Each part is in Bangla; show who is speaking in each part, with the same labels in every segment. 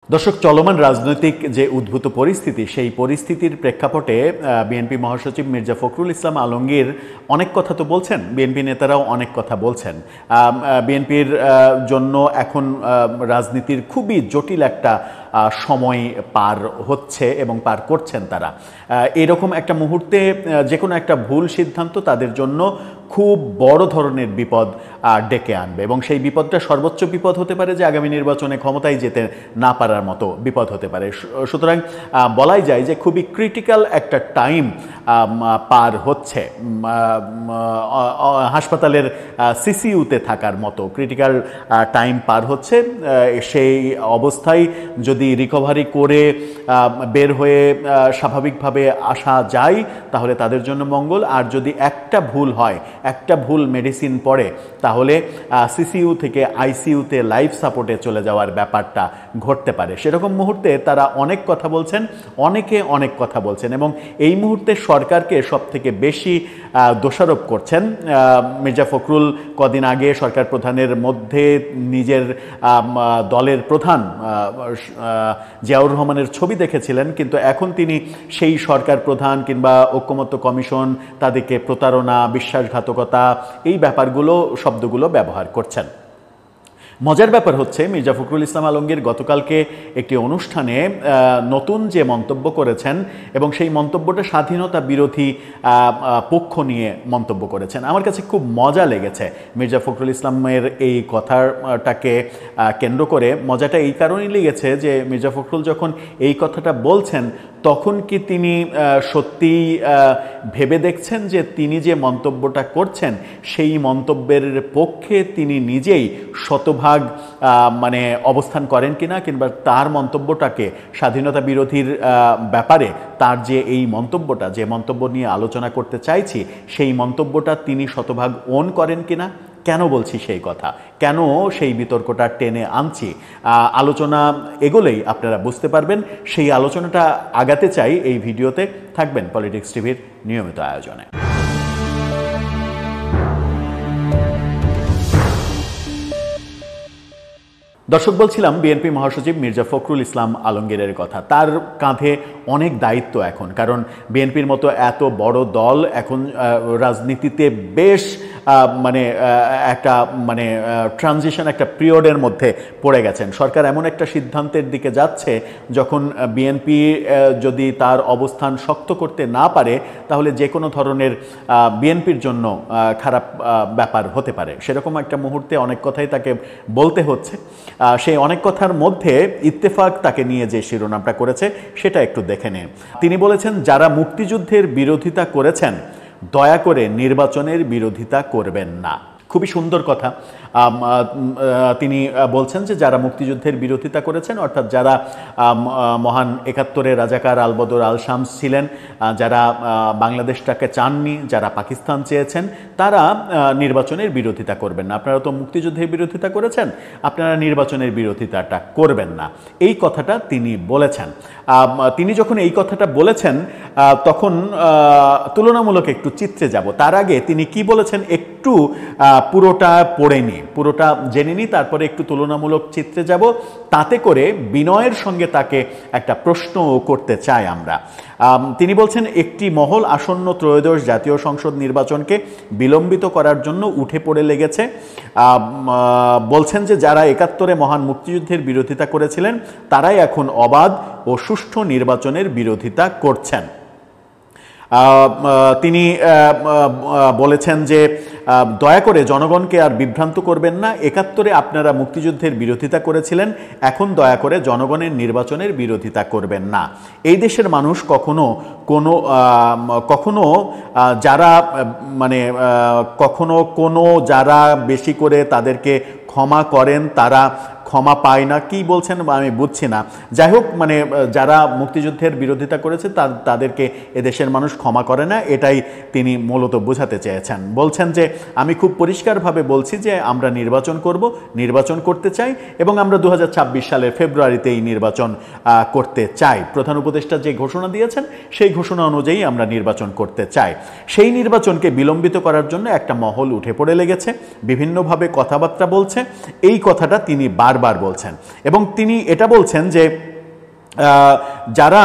Speaker 1: দর্শক, চলমান রাজনৈতিক যে উদ্ভূত পরিস্থিতি, সেই পরিস্থিতির প্রেক্ষাপটে বিএনপি মহাসচিব মির্জা ফখরুল ইসলাম আলমগীর অনেক কথা তো বলছেন, বিএনপি নেতারাও অনেক কথা বলছেন। বিএনপির জন্য এখন রাজনীতির খুবই জটিল একটা সময় পার হচ্ছে এবং পার করছেন তারা। এরকম একটা মুহূর্তে যে কোনো একটা ভুল সিদ্ধান্ত তাদের জন্য খুব বড় ধরনের বিপদ ডেকে আনবে এবং সেই বিপদটা সর্বোচ্চ বিপদ হতে পারে যে আগামী নির্বাচনে ক্ষমতায় যেতে না পারার মতো বিপদ হতে পারে। সুতরাং বলাই যায় যে খুবই ক্রিটিক্যাল একটা টাইম পার হচ্ছে, হাসপাতালের সিসিইউতে থাকার মতো ক্রিটিক্যাল টাইম পার হচ্ছে। সেই অবস্থায় যদি রিকভারি করে বের হয়ে স্বাভাবিকভাবে আসা যায় তাহলে তাদের জন্য মঙ্গল। আর যদি একটা ভুল হয়, একটা ভুল মেডিসিন পড়ে, তাহলে সিসিইউ থেকে আইসিইউতে লাইফ সাপোর্টে চলে যাওয়ার ব্যাপারটা ঘটতে পারে। সেরকম মুহূর্তে তারা অনেক কথা বলছেন, অনেকে অনেক কথা বলছেন এবং এই মুহূর্তে সরকারকে সব থেকে বেশি দোষারোপ করছেন মির্জা ফখরুল। কদিন আগে সরকার প্রধানের মধ্যে নিজের দলের প্রধান জিয়াউর রহমানের ছবি দেখেছিলেন, কিন্তু এখন তিনি সেই সরকার প্রধান কিংবা ঐকমত্য কমিশন, তাদেরকে প্রতারণা, বিশ্বাসঘাতকতা, এই ব্যাপারগুলো, শব্দগুলো ব্যবহার করছেন। মজার ব্যাপার হচ্ছে মির্জা ফখরুল ইসলাম আলমগীর গতকালকে একটি অনুষ্ঠানে নতুন যে মন্তব্য করেছেন এবং সেই মন্তব্যটা স্বাধীনতা বিরোধী পক্ষ নিয়ে মন্তব্য করেছেন। আমার কাছে খুব মজা লেগেছে মির্জা ফখরুল ইসলামের এই কথাটাকে কেন্দ্র করে। মজাটা এই কারণেই লেগেছে যে মির্জা ফখরুল যখন এই কথাটা বলছেন তখন কি তিনি সত্যিই ভেবে দেখছেন যে তিনি যে মন্তব্যটা করছেন সেই মন্তব্যের পক্ষে তিনি নিজেই শতভাগ অবস্থান করেন কিনা, কিংবা তার মন্তব্যটাকে স্বাধীনতা বিরোধীর ব্যাপারে তার যে এই মন্তব্যটা, যে মন্তব্য নিয়ে আলোচনা করতে চাইছি, সেই মন্তব্যটা তিনি শতভাগ ওন করেন কিনা। কেন বলছি সেই কথা, কেন সেই বিতর্কটা টেনে আনছি, আলোচনা এগোলেই আপনারা বুঝতে পারবেন। সেই আলোচনাটা আগাতে চাই এই ভিডিওতে। থাকবেন পলিটিক্স টিভির নিয়মিত আয়োজনে। দর্শক, বলছিলাম বিএনপি মহাসচিব মির্জা ফখরুল ইসলাম আলমগীরের কথা। তার কাঁধে অনেক দায়িত্ব এখন, কারণ বিএনপির মতো এত বড় দল এখন রাজনীতিতে বেশ একটা ট্রানজিশন, একটা পিরিয়ডের মধ্যে পড়ে গেছেন। সরকার এমন একটা সিদ্ধান্তের দিকে যাচ্ছে যখন বিএনপি যদি তার অবস্থান শক্ত করতে না পারে তাহলে যে কোনো ধরনের বিএনপির জন্য খারাপ ব্যাপার হতে পারে। সেরকম একটা মুহূর্তে অনেক কথাই তাকে বলতে হচ্ছে। সেই অনেক কথার মধ্যে ইত্তেফাক তাকে নিয়ে যে শিরোনামটা করেছে সেটা একটু দেখে নিন। তিনি বলেছেন, যারা মুক্তিযুদ্ধের বিরোধিতা করেছেন দয়া করে নির্বাচনের বিরোধিতা করবেন না। খুবই সুন্দর কথা। তিনি বলছেন যে যারা মুক্তিযুদ্ধের বিরোধিতা করেছেন, অর্থাৎ যারা মহান ৭১-এর রাজাকার আলবদর আল শামস ছিলেন, যারা বাংলাদেশটাকে চাননি, যারা পাকিস্তান চেয়েছেন, তারা নির্বাচনের বিরোধিতা করবেন না। আপনারা তো মুক্তিযুদ্ধের বিরোধিতা করেছেন, আপনারা নির্বাচনের বিরোধিতাটা করবেন না, এই কথাটা তিনি বলেছেন। তিনি যখন এই কথাটা বলেছেন তখন তুলনামূলক একটু চিত্রে যাব। তার আগে তিনি কি বলেছেন একটু পুরোটা পড়ে নিই, পুরোটা জেনে নিই, তারপরে একটু তুলনামূলক চিত্রে যাব। তাতে করে বিনয়ের সঙ্গে তাকে একটা প্রশ্ন করতে চাই আমরা। তিনি বলছেন, একটি মহল আসন্ন ত্রয়োদশ জাতীয় সংসদ নির্বাচনকে বিলম্বিত করার জন্য উঠে পড়ে লেগেছে। বলছেন যে যারা ৭১-এ মহান মুক্তিযুদ্ধের বিরোধিতা করেছিলেন তারাই এখন অবাধ ও সুষ্ঠু নির্বাচনের বিরোধিতা করছেন। তিনি বলেছেন যে দয়া করে জনগণকে আর বিভ্রান্ত করবেন না। ৭১-এ আপনারা মুক্তিযুদ্ধের বিরোধিতা করেছিলেন, এখন দয়া করে জনগণের নির্বাচনের বিরোধিতা করবেন না। এই দেশের মানুষ কখনো যারা বেশি করে তাদেরকে ক্ষমা করেন তারা ক্ষমা পায় না। কি বলছেন আমি বুঝছি না। যাই হোক, যারা মুক্তিযুদ্ধের বিরোধিতা করেছে তাদেরকে এদেশের মানুষ ক্ষমা করে না, এটাই তিনি মূলত বোঝাতে চেয়েছেন। বলছেন যে আমি খুব পরিষ্কারভাবে বলছি যে আমরা নির্বাচন করতে চাই এবং আমরা 2026 সালের ফেব্রুয়ারিতেই নির্বাচন করতে চাই। প্রধান উপদেষ্টা যে ঘোষণা দিয়েছেন সেই ঘোষণা অনুযায়ী আমরা নির্বাচন করতে চাই। সেই নির্বাচনকে বিলম্বিত করার জন্য একটা মহল উঠে পড়ে লেগেছে, বিভিন্নভাবে কথাবার্তা বলছে। এই কথাটা তিনি বারবার বারবার বলছেন। এবং তিনি এটা বলছেন যে যারা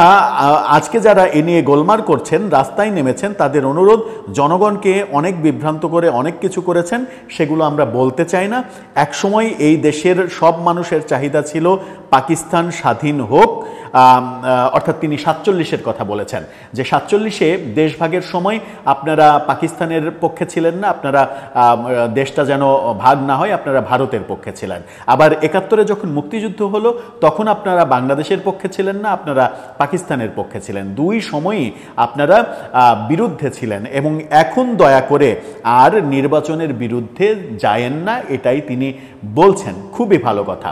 Speaker 1: আজকে যারা এ নিয়ে গোলমাল করছেন, রাস্তায় নেমেছেন, তাদের অনুরোধ জনগণকে অনেক বিভ্রান্ত করে অনেক কিছু করেছেন, সেগুলো আমরা বলতে চাই না। একসময় এই দেশের সব মানুষের চাহিদা ছিল পাকিস্তান স্বাধীন হোক, অর্থাৎ তিনি 47-এর কথা বলেছেন, যে 47-এ দেশভাগের সময় আপনারা পাকিস্তানের পক্ষে ছিলেন না, আপনারা দেশটা যেন ভাগ না হয়, আপনারা ভারতের পক্ষে ছিলেন। আবার 71-এ যখন মুক্তিযুদ্ধ হলো তখন আপনারা বাংলাদেশের পক্ষে ছিলেন না, আপনারা পাকিস্তানের পক্ষে ছিলেন। দুই সময়ই আপনারা বিরুদ্ধে ছিলেন, এবং এখন দয়া করে আর নির্বাচনের বিরুদ্ধে যায়েন না, এটাই তিনি বলছেন। খুবই ভালো কথা।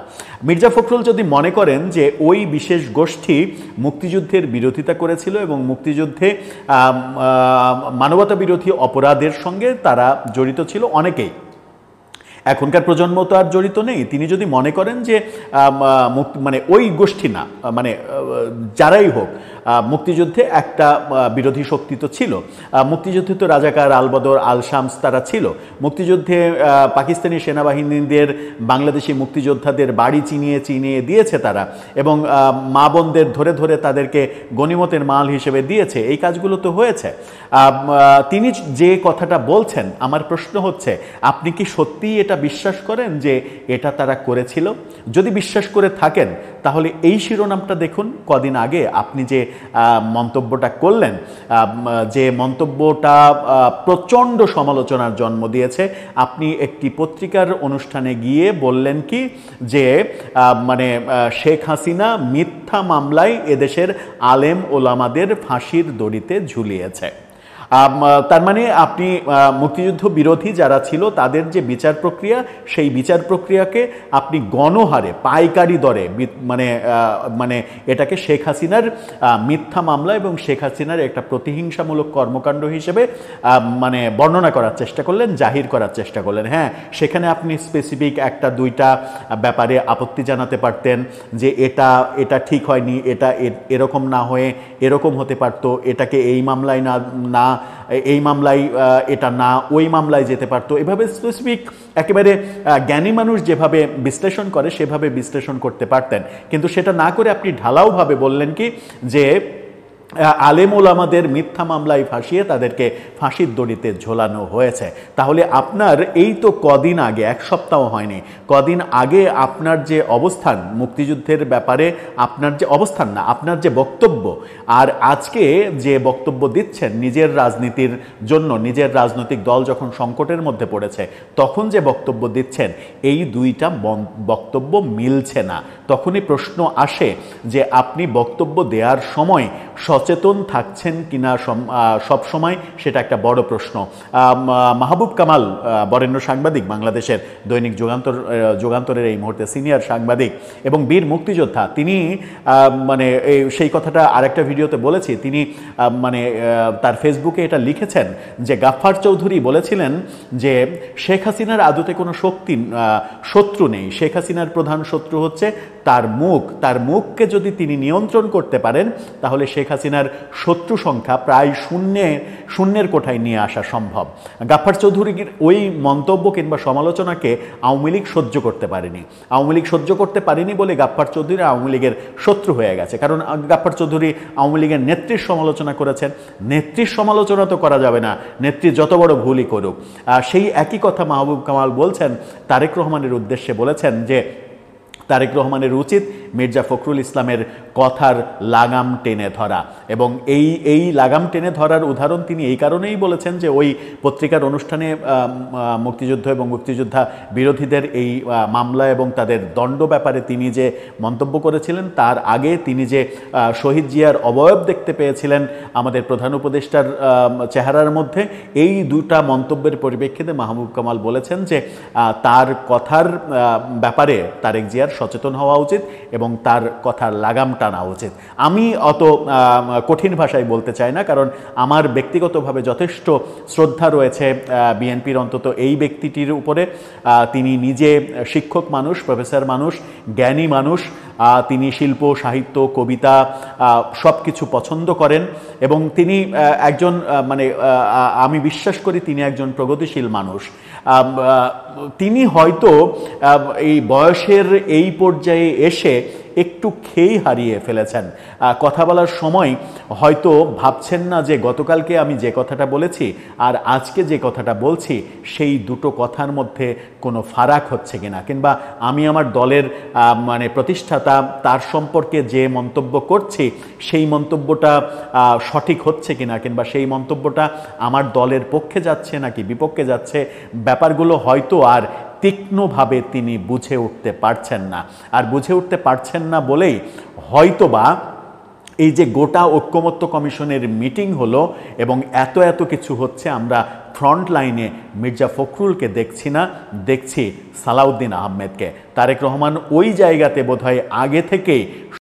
Speaker 1: মির্জা ফখরুল যদি মনে করেন যে ওই বিশেষ গোষ্ঠী মুক্তিযুদ্ধের বিরোধিতা করেছিল এবং মুক্তিযুদ্ধে মানবতা বিরোধী অপরাধের সঙ্গে তারা জড়িত ছিল, অনেকেই, এখনকার প্রজন্ম তো আর জড়িত নেই, তিনি যদি মনে করেন যে মানে ওই গোষ্ঠী না, মানে যারাই হোক, মুক্তিযুদ্ধে একটা বিরোধী শক্তি তো ছিল, মুক্তিযুদ্ধে তো রাজাকার, আলবদর, আল শামস তারা ছিল, মুক্তিযুদ্ধে পাকিস্তানি সেনাবাহিনীদের বাংলাদেশি মুক্তিযোদ্ধাদের বাড়ি চিনিয়ে চিনিয়ে দিয়েছে তারা, এবং মা বোনদের ধরে ধরে তাদেরকে গনিমতের মাল হিসেবে দিয়েছে, এই কাজগুলো তো হয়েছে। তিনি যে কথাটা বলছেন, আমার প্রশ্ন হচ্ছে, আপনি কি সত্যিই এটা বিশ্বাস করেন যে এটা তারা করেছিল? যদি বিশ্বাস করে থাকেন তাহলে এই শিরোনামটা দেখুন। কদিন আগে আপনি যে মন্তব্যটা করলেন, যে মন্তব্যটা প্রচণ্ড সমালোচনার জন্ম দিয়েছে, আপনি একটি পত্রিকার অনুষ্ঠানে গিয়ে বললেন কি যে মানে শেখ হাসিনা মিথ্যা মামলায় এদেশের আলেম ওলামাদের ফাঁসির দড়িতে ঝুলিয়েছে। তার মানে আপনি মুক্তিযুদ্ধ বিরোধী যারা ছিল তাদের যে বিচার প্রক্রিয়া, সেই বিচার প্রক্রিয়াকে আপনি গণহারে পাইকারি দরে মানে এটাকে শেখ হাসিনার মিথ্যা মামলা এবং শেখ হাসিনার একটা প্রতিহিংসামূলক কর্মকাণ্ড হিসেবে মানে বর্ণনা করার চেষ্টা করলেন, জাহির করার চেষ্টা করলেন। হ্যাঁ, সেখানে আপনি স্পেসিফিক একটা দুইটা ব্যাপারে আপত্তি জানাতে পারতেন যে এটা ঠিক হয়নি, এটা এরকম না হয়ে এরকম হতে পারতো, এটাকে এই মামলায় না এই মামলায় এটা না, ওই মামলায় যেতে পারতো, এভাবে স্পেসিফিক একেবারে জ্ঞানী মানুষ যেভাবে বিশ্লেষণ করে সেভাবে বিশ্লেষণ করতে পারতেন। কিন্তু সেটা না করে আপনি ঢালাওভাবে বললেন কি যে আলেম ওলামাদের মিথ্যা মামলায় ফাঁসিয়ে তাদেরকে ফাঁসির দড়িতে ঝোলানো হয়েছে। তাহলে আপনার এই তো কদিন আগে, এক সপ্তাহ হয়নি, কদিন আগে আপনার যে অবস্থান মুক্তিযুদ্ধের ব্যাপারে, আপনার যে অবস্থান না, আপনার যে বক্তব্য, আর আজকে যে বক্তব্য দিচ্ছেন নিজের রাজনীতির জন্য, নিজের রাজনৈতিক দল যখন সংকটের মধ্যে পড়েছে তখন যে বক্তব্য দিচ্ছেন, এই দুইটা বক্তব্য মিলছে না। তখনই প্রশ্ন আসে যে আপনি বক্তব্য দেওয়ার সময় সচেতন থাকছেন কিনা সব সময়, সেটা একটা বড় প্রশ্ন। মাহবুব কামাল, বরেণ্য সাংবাদিক, বাংলাদেশের দৈনিক যুগান্তরের এই মুহূর্তে সিনিয়র সাংবাদিক এবং বীর মুক্তিযোদ্ধা, তিনি মানে সেই কথাটা আরেকটা ভিডিওতে বলেছি, তিনি মানে তার ফেসবুকে এটা লিখেছেন যে গাফফার চৌধুরী বলেছিলেন যে শেখ হাসিনার আদতে কোনো শত্রু নেই, শেখ হাসিনার প্রধান শত্রু হচ্ছে তার মুখ, তার মুখকে যদি তিনি নিয়ন্ত্রণ করতে পারেন তাহলে শেখ হাসিনার শত্রু সংখ্যা প্রায় শূন্যের কোঠায় নিয়ে আসা সম্ভব। গাফফার চৌধুরীর ওই মন্তব্য কিংবা সমালোচনাকে আওয়ামী লীগ সহ্য করতে পারেনি। আওয়ামী লীগ সহ্য করতে পারেনি বলে গাফফার চৌধুরী আওয়ামী লীগের শত্রু হয়ে গেছে। কারণ গাফফার চৌধুরী আওয়ামী লীগের নেত্রীর সমালোচনা করেছেন। নেত্রীর সমালোচনা তো করা যাবে না, নেত্রী যত বড় ভুলই করুক। সেই একই কথা মাহবুব কামাল বলছেন, তারেক রহমানের উদ্দেশ্যে বলেছেন যে তারেক রহমানের উচিত মির্জা ফখরুল ইসলামের কথার লাগাম টেনে ধরা, এবং এই লাগাম টেনে ধরার উদাহরণ তিনি এই কারণেই বলেছেন যে ওই পত্রিকার অনুষ্ঠানে মুক্তিযুদ্ধ এবং মুক্তিযোদ্ধা বিরোধীদের এই মামলা এবং তাদের দণ্ড ব্যাপারে তিনি যে মন্তব্য করেছিলেন, তার আগে তিনি যে শহীদ জিয়ার অবয়ব দেখতে পেয়েছিলেন আমাদের প্রধান উপদেষ্টার চেহারার মধ্যে, এই দুটা মন্তব্যের পরিপ্রেক্ষিতে মাহবুব কামাল বলেছেন যে তার কথার ব্যাপারে তারেক জিয়ার সচেতন হওয়া উচিত এবং তার কথার লাগাম টানা উচিত। আমি অত কঠিন ভাষায় বলতে চাই না, কারণ আমার ব্যক্তিগতভাবে যথেষ্ট শ্রদ্ধা রয়েছে বিএনপির অন্তত এই ব্যক্তিটির উপরে। তিনি নিজে শিক্ষক মানুষ, প্রফেসর মানুষ, জ্ঞানী মানুষ, তিনি শিল্প, সাহিত্য, কবিতা সব কিছু পছন্দ করেন এবং তিনি একজন মানে আমি বিশ্বাস করি তিনি একজন প্রগতিশীল মানুষ। তিনি হয়তো এই বয়সের এই পর্যায়ে এসে একটু খেই হারিয়ে ফেলেছেন। কথা বলার সময় হয়তো ভাবছেন না যে গতকালকে আমি যে কথাটা বলেছি আর আজকে যে কথাটা বলছি সেই দুটো কথার মধ্যে কোনো ফারাক হচ্ছে কিনা, কিংবা আমি আমার দলের মানে প্রতিষ্ঠাতা তার সম্পর্কে যে মন্তব্য করছি সেই মন্তব্যটা সঠিক হচ্ছে কিনা, কিংবা সেই মন্তব্যটা আমার দলের পক্ষে যাচ্ছে নাকি বিপক্ষে যাচ্ছে, ব্যাপারগুলো হয়তো আর তীক্ষ্ণভাবে তিনি বুঝে উঠতে পারছেন না। আর বুঝে উঠতে পারছেন না বলেই হয়তোবা এই যে গোটা ঐক্যমত্য কমিশনের মিটিং হলো এবং এত এত কিছু হচ্ছে, আমরা ফ্রন্ট লাইনে মির্জা ফখরুলকে দেখছি না, দেখছি সালাউদ্দিন আহমেদকে। তারেক রহমান ওই জায়গাতে বোধহয় আগে থেকেই